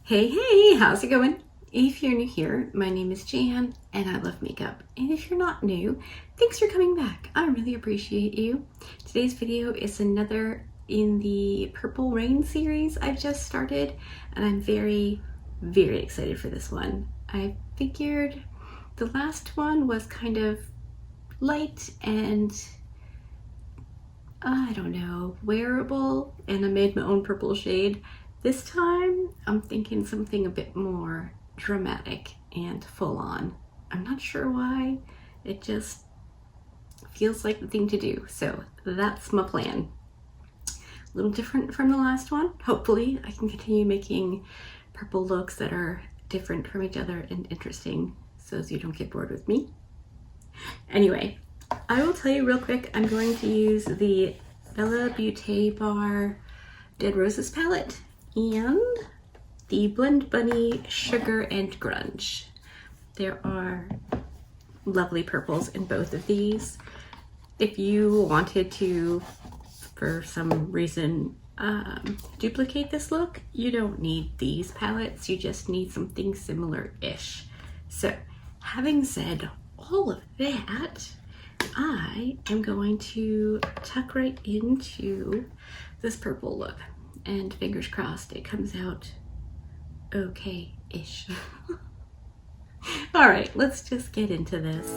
Hey, how's it going? If you're new here, my name is Jan and I love makeup. And if you're not new, thanks for coming back. I really appreciate you. Today's video is another in the Purple Rain series I've just started, and I'm very excited for this one. I figured the last one was kind of light and I don't know, wearable, and I made my own purple shade. This time, I'm thinking something a bit more dramatic and full on. I'm not sure why, it just feels like the thing to do. So that's my plan. A little different from the last one. Hopefully I can continue making purple looks that are different from each other and interesting so as you don't get bored with me. Anyway, I will tell you real quick, I'm going to use the Bella Beauté Bar Dead Roses palette and the Blend Bunny Sugar and Grunge. There are lovely purples in both of these. If you wanted to, for some reason, duplicate this look, you don't need these palettes, you just need something similar-ish. So, having said all of that, I am going to tuck right into this purple look, and fingers crossed it comes out okay-ish. All right, let's just get into this.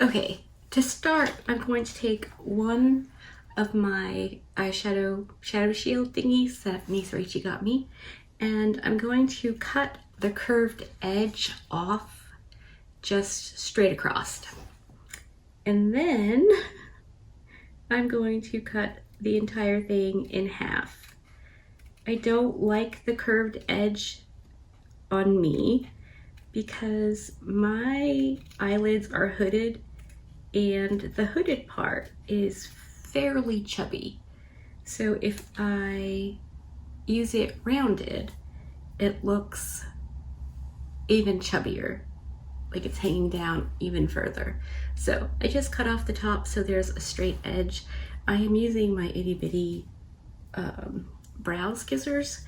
Okay, to start, I'm going to take one of my eyeshadow shadow shield thingies that Niece Rachie got me, and I'm going to cut the curved edge off just straight across. And then I'm going to cut the entire thing in half. I don't like the curved edge on me because my eyelids are hooded and the hooded part is fairly chubby. So if I use it rounded, it looks even chubbier, like it's hanging down even further. So I just cut off the top so there's a straight edge. I am using my itty bitty brow scissors,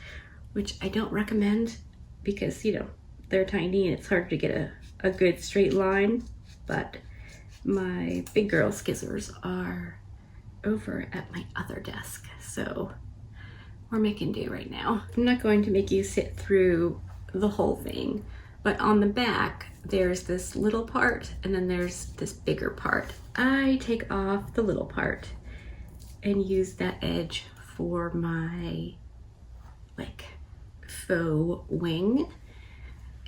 which I don't recommend because, you know, they're tiny and it's hard to get a good straight line, but my big girl scissors are over at my other desk, so we're making do right now. I'm not going to make you sit through the whole thing, but on the back there's this little part and then there's this bigger part. I take off the little part and use that edge for my like faux wing,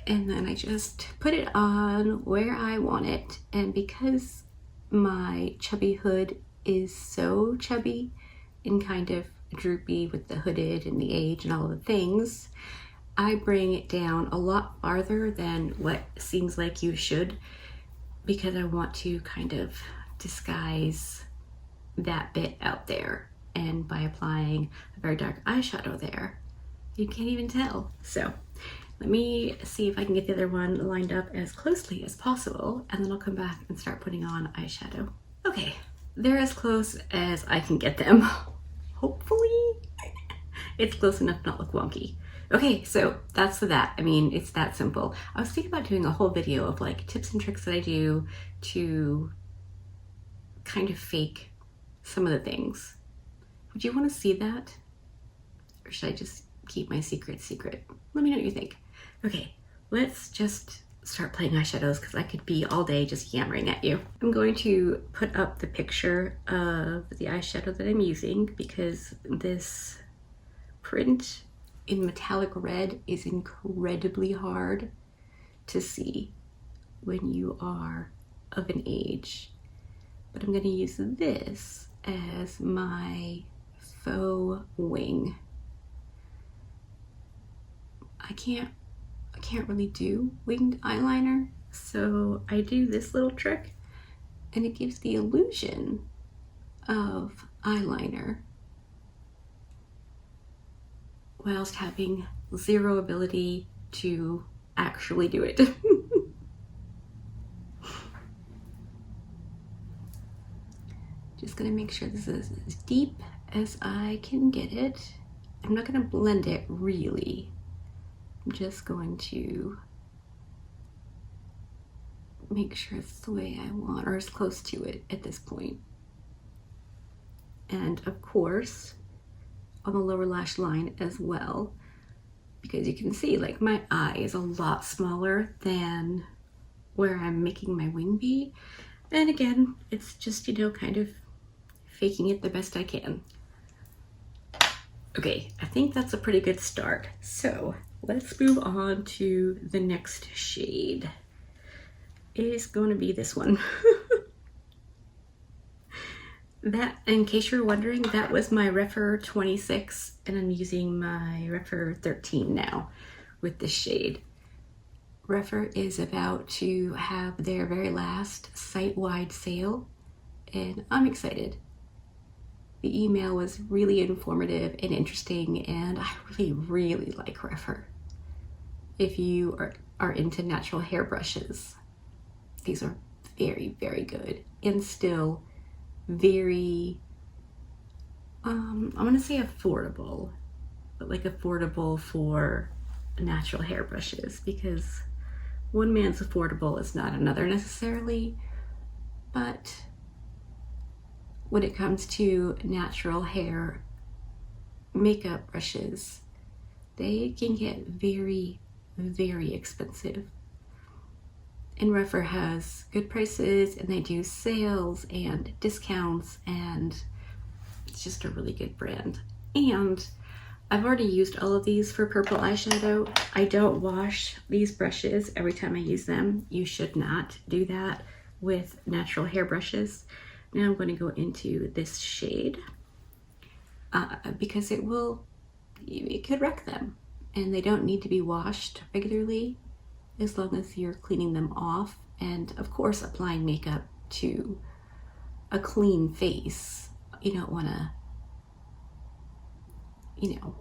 and then I just put it on where I want it. And because my chubby hood is so chubby and kind of droopy with the hooded and the age and all the things, I bring it down a lot farther than what seems like you should, because I want to kind of disguise that bit out there. And by applying a very dark eyeshadow there, you can't even tell. So let me see if I can get the other one lined up as closely as possible, and then I'll come back and start putting on eyeshadow. Okay, they're as close as I can get them. Hopefully it's close enough to not look wonky. Okay, so that's that. I mean, it's that simple. I was thinking about doing a whole video of like tips and tricks that I do to kind of fake some of the things. Would you want to see that? Or should I just keep my secret secret? Let me know what you think. Okay, let's just start playing eyeshadows because I could be all day just yammering at you. I'm going to put up the picture of the eyeshadow that I'm using because this print in metallic red is incredibly hard to see when you are of an age. But I'm going to use this as my faux wing. I can't really do winged eyeliner, so I do this little trick and it gives the illusion of eyeliner whilst having zero ability to actually do it. Just gonna make sure this is as deep as I can get it. I'm not going to blend it really. I'm just going to make sure it's the way I want, or as close to it at this point. And of course, on the lower lash line as well, because you can see like my eye is a lot smaller than where I'm making my wing be. And again, it's just, you know, kind of faking it the best I can. Okay, I think that's a pretty good start. So let's move on to the next shade. It is going to be this one. That, in case you're wondering, that was my Refer 26, and I'm using my Refer 13 now with this shade. Refer is about to have their very last site-wide sale, and I'm excited. The email was really informative and interesting, and I really like Refer. If you are into natural hair brushes, these are very good, and still very, I'm gonna say affordable, but like affordable for natural hair brushes, because one man's affordable is not another necessarily, but when it comes to natural hair makeup brushes, they can get very expensive. And Refer has good prices, and they do sales and discounts, and it's just a really good brand. And I've already used all of these for purple eyeshadow. I don't wash these brushes every time I use them. You should not do that with natural hair brushes. Now I'm going to go into this shade because it could wreck them, and they don't need to be washed regularly, as long as you're cleaning them off, and of course applying makeup to a clean face. You don't want to, you know,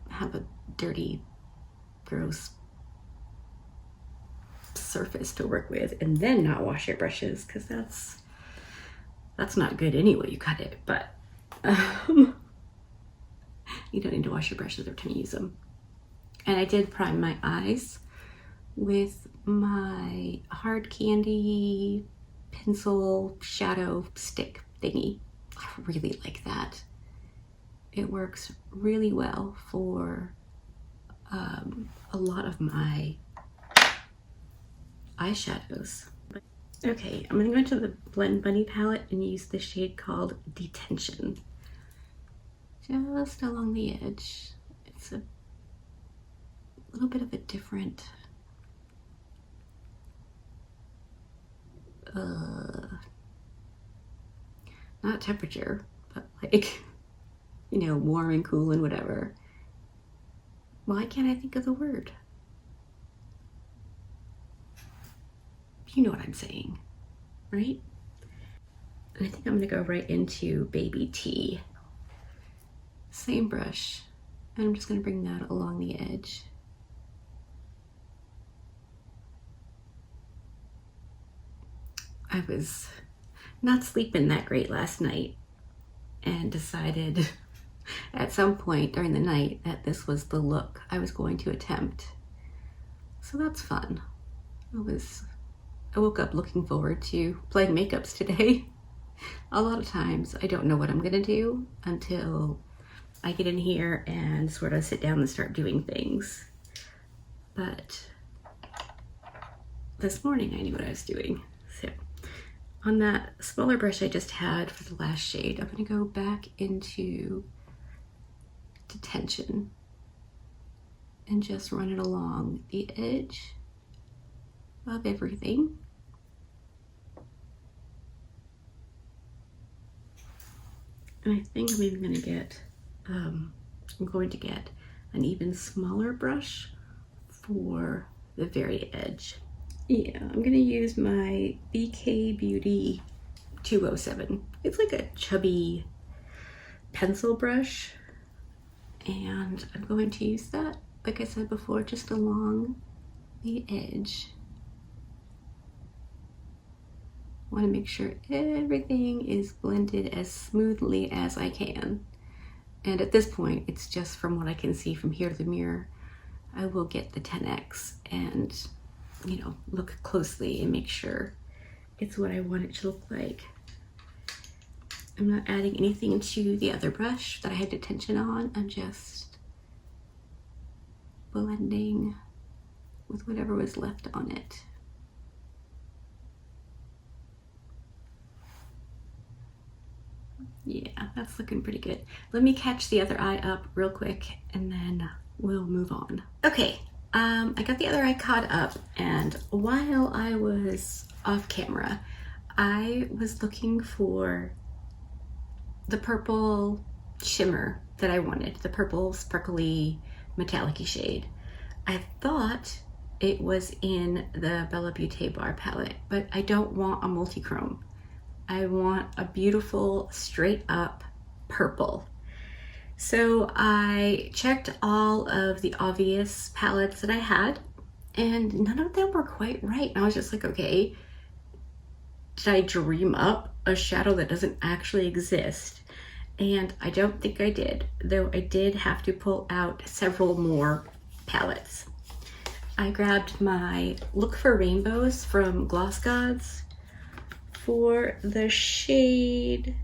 have a dirty, gross surface to work with and then not wash your brushes, because that's not good anyway. You cut it, but you don't need to wash your brushes every time you use them. And I did prime my eyes with my hard candy pencil shadow stick thingy. I really like that. It works really well for a lot of my eyeshadows. Okay, I'm gonna go into the Blend Bunny palette and use the shade called Detention. Just along the edge. It's a little bit of a different not temperature, but like, you know, warm and cool and whatever. Why can't I think of the word? You know what I'm saying, right? And I think I'm gonna go right into Baby Tea. Same brush, and I'm just gonna bring that along the edge. I was not sleeping that great last night and decided at some point during the night that this was the look I was going to attempt. So that's fun. I woke up looking forward to playing makeups today. A lot of times I don't know what I'm gonna do until I get in here and sort of sit down and start doing things. But this morning I knew what I was doing. So on that smaller brush I just had for the last shade, I'm gonna go back into Detention and just run it along the edge of everything. And I think I'm even gonna get, I'm going to get an even smaller brush for the very edge. Yeah, I'm gonna use my BK Beauty 207. It's like a chubby pencil brush, and I'm going to use that, like I said before, just along the edge. I want to make sure everything is blended as smoothly as I can. And at this point, it's just from what I can see from here to the mirror. I will get the 10X and, you know, look closely and make sure it's what I want it to look like. I'm not adding anything to the other brush that I had detention on. I'm just blending with whatever was left on it. Yeah, that's looking pretty good. Let me catch the other eye up real quick and then we'll move on. Okay, I got the other eye caught up, and while I was off camera, I was looking for the purple shimmer that I wanted, the purple sparkly metallic-y shade. I thought it was in the Bella Beauté Bar palette, but I don't want a multi-chrome. I want a beautiful straight up purple. So I checked all of the obvious palettes that I had, and none of them were quite right. And I was just like, okay, did I dream up a shadow that doesn't actually exist? And I don't think I did, though I did have to pull out several more palettes. I grabbed my Look for Rainbows from Gloss Gods for the shade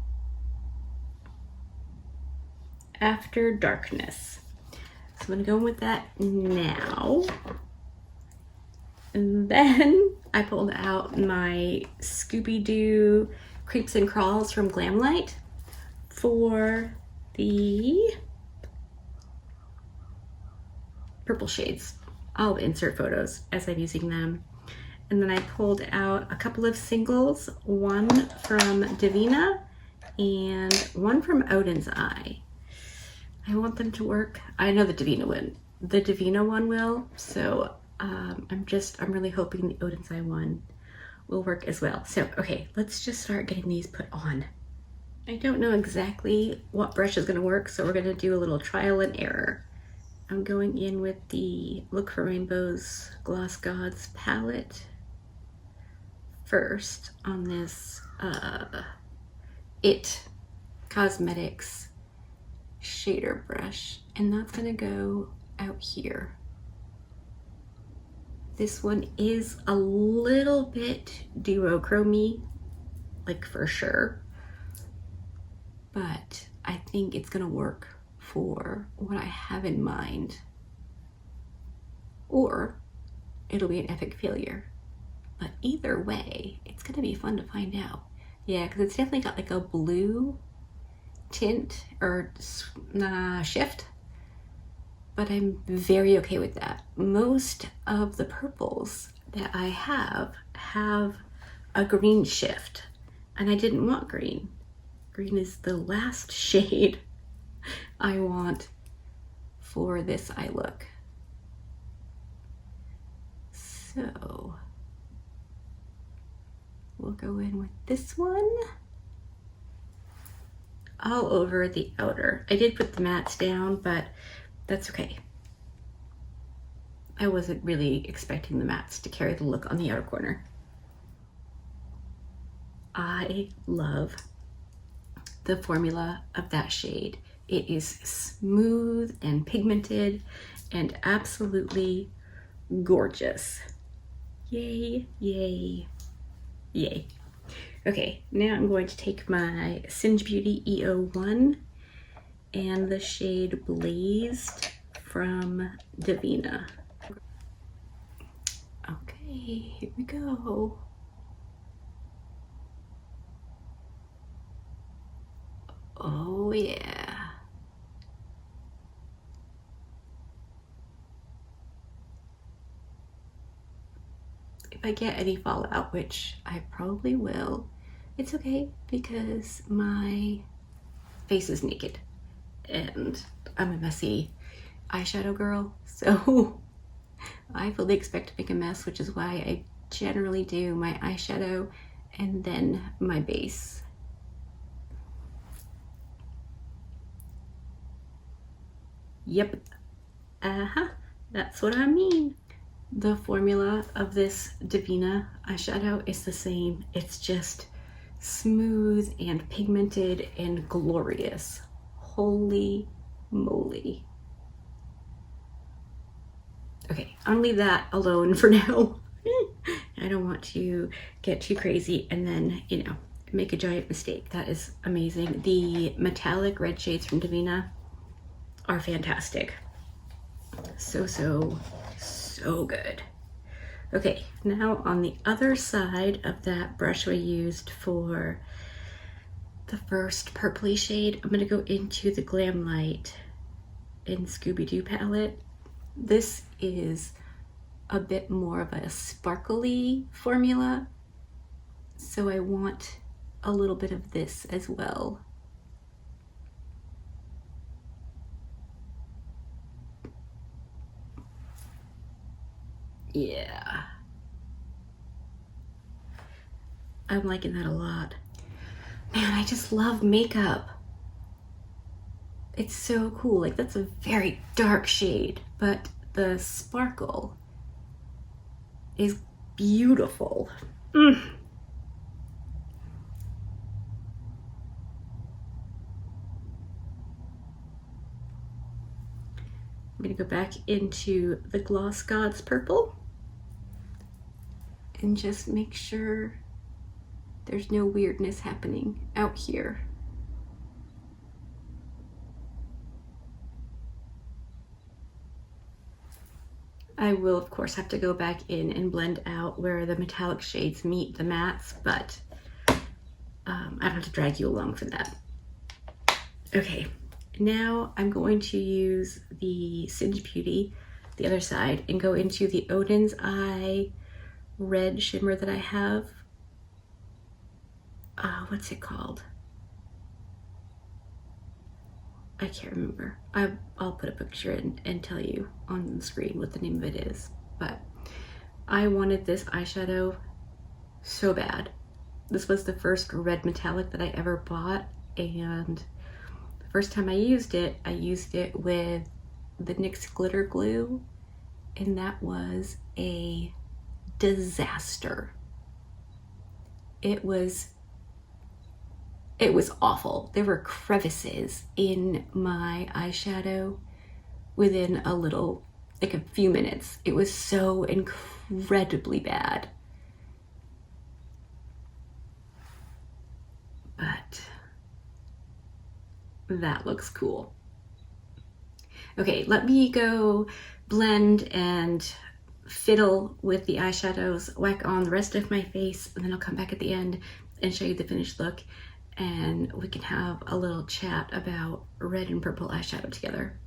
After Darkness. So I'm gonna go in with that now. And then I pulled out my Scooby-Doo Creeps and Crawls from Glamlight for the purple shades. I'll insert photos as I'm using them. And then I pulled out a couple of singles, one from Divina and one from Odin's Eye. I want them to work. I know the Divina one will, so I'm really hoping the Odin's Eye one will work as well. So, okay, let's just start getting these put on. I don't know exactly what brush is gonna work, so we're gonna do a little trial and error. I'm going in with the Look for Rainbows Gloss Gods palette first on this IT Cosmetics shader brush, and that's gonna go out here. This one is a little bit duochrome-y, like for sure, but I think it's gonna work for what I have in mind, or it'll be an epic failure. But either way, it's gonna be fun to find out. Yeah, because it's definitely got like a blue tint or shift, but I'm very okay with that. Most of the purples that I have a green shift, and I didn't want green. Green is the last shade I want for this eye look. So we'll go in with this one all over the outer. I did put the mattes down, but that's okay. I wasn't really expecting the mattes to carry the look on the outer corner. I love the formula of that shade. It is smooth and pigmented and absolutely gorgeous. Yay, yay, yay. Okay, now I'm going to take my Singe Beauty EO1 and the shade Blazed from Divina. Okay, here we go. Oh yeah. If I get any fallout, which I probably will, it's okay because my face is naked and I'm a messy eyeshadow girl, so I fully expect to make a mess, which is why I generally do my eyeshadow and then my base. Yep, that's what I mean. The formula of this Divina eyeshadow is the same. It's just smooth and pigmented and glorious. Holy moly. Okay, I'm gonna leave that alone for now. I don't want to get too crazy and then, you know, make a giant mistake. That is amazing. The metallic red shades from Davina are fantastic. So good. Okay, now on the other side of that brush we used for the first purpley shade, I'm gonna go into the Glam Light in Scooby-Doo palette. This is a bit more of a sparkly formula, so I want a little bit of this as well. Yeah, I'm liking that a lot. Man, I just love makeup. It's so cool. Like, that's a very dark shade, but the sparkle is beautiful. I'm gonna go back into the Gloss Gods purple and just make sure there's no weirdness happening out here. I will, of course, have to go back in and blend out where the metallic shades meet the mattes, but I don't have to drag you along for that. Okay, now I'm going to use the Singe Beauty, the other side, and go into the Odin's Eye red shimmer that I have. What's it called? I can't remember. I'll put a picture in and tell you on the screen what the name of it is. But I wanted this eyeshadow so bad. This was the first red metallic that I ever bought, and the first time I used it with the NYX glitter glue, and that was a disaster. It was awful. There were crevices in my eyeshadow within a few minutes. It was so incredibly bad. But that looks cool. Okay, let me go blend and fiddle with the eyeshadows, whack on the rest of my face, and then I'll come back at the end and show you the finished look, and we can have a little chat about red and purple eyeshadow together.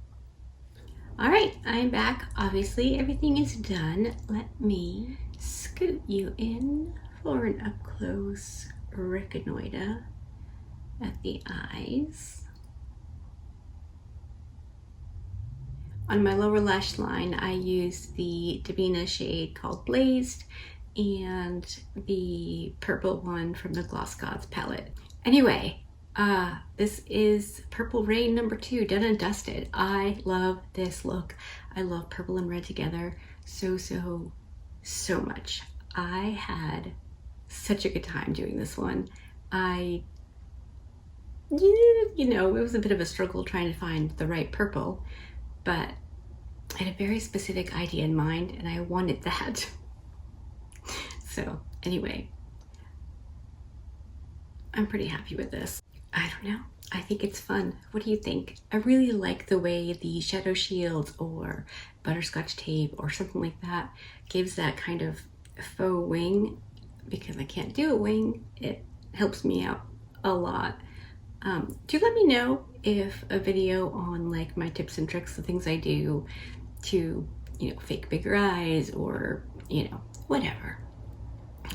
All right, I'm back. Obviously, everything is done. Let me scoot you in for an up-close reconnoiter at the eyes. On my lower lash line, I used the Davina shade called Blazed and the purple one from the Gloss Gods palette. Anyway, this is Purple Rain number 2, done and dusted. I love this look. I love purple and red together so much. I had such a good time doing this one. You know, it was a bit of a struggle trying to find the right purple, but I had a very specific idea in mind and I wanted that. So anyway, I'm pretty happy with this. I don't know, I think it's fun. What do you think? I really like the way the shadow shield or butterscotch tape or something like that gives that kind of faux wing. Because I can't do a wing, it helps me out a lot. Do let me know if a video on like my tips and tricks, the things I do to, you know, fake bigger eyes or, you know, whatever.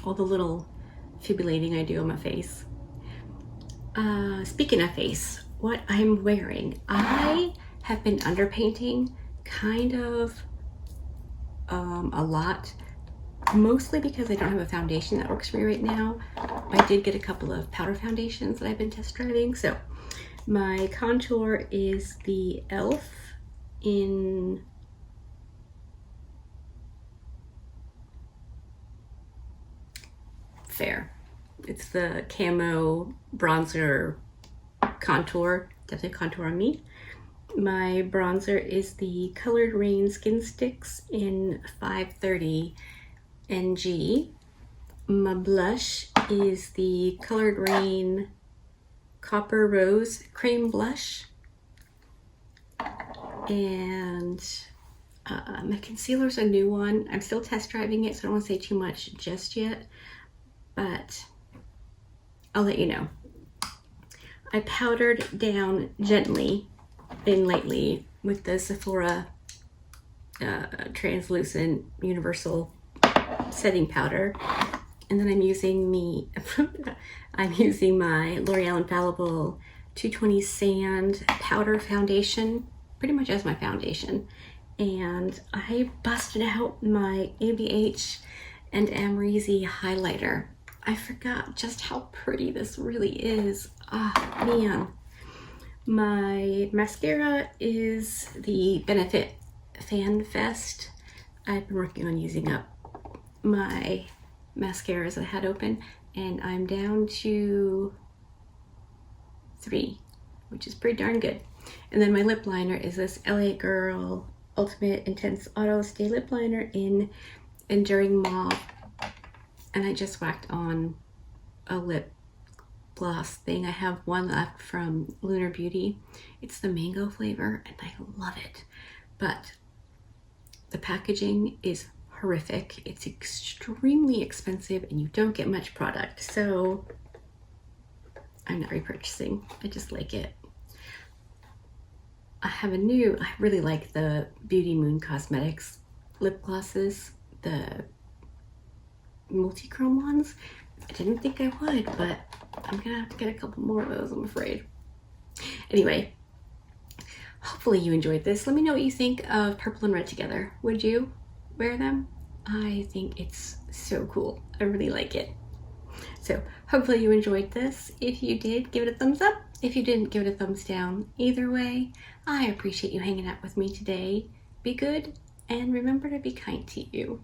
All the little fibulating I do on my face. Speaking of face, what I'm wearing, I have been underpainting kind of a lot, mostly because I don't have a foundation that works for me right now. I did get a couple of powder foundations that I've been test driving. So my contour is the e.l.f. in Fair. It's the camo bronzer contour. definitely contour on me. My bronzer is the Colored Rain Skin Sticks in 530 NG. My blush is the Colored Rain Copper Rose Cream Blush. And my concealer's a new one. I'm still test driving it, so I don't want to say too much just yet, but I'll let you know. I powdered down gently and lightly with the Sephora translucent universal setting powder, and then I'm using my L'Oreal Infallible 220 Sand Powder Foundation, pretty much as my foundation. And I busted out my ABH and Amrezy highlighter. I forgot just how pretty this really is. Ah, man. My mascara is the Benefit Fan Fest. I've been working on using up my mascaras that I had open, and I'm down to 3, which is pretty darn good. And then my lip liner is this LA Girl Ultimate Intense Auto Stay Lip Liner in Enduring Mauve. And I just whacked on a lip gloss thing. I have one left from Lunar Beauty. It's the mango flavor, and I love it. But the packaging is horrific. It's extremely expensive, and you don't get much product. So I'm not repurchasing. I just like it. I really like the Beauty Moon Cosmetics lip glosses, the multi-chrome ones. I didn't think I would, but I'm gonna have to get a couple more of those, I'm afraid. Anyway, hopefully you enjoyed this. Let me know what you think of purple and red together. Would you wear them? I think it's so cool. I really like it. So hopefully you enjoyed this. If you did, give it a thumbs up. If you didn't, give it a thumbs down. Either way, I appreciate you hanging out with me today. Be good, and remember to be kind to you.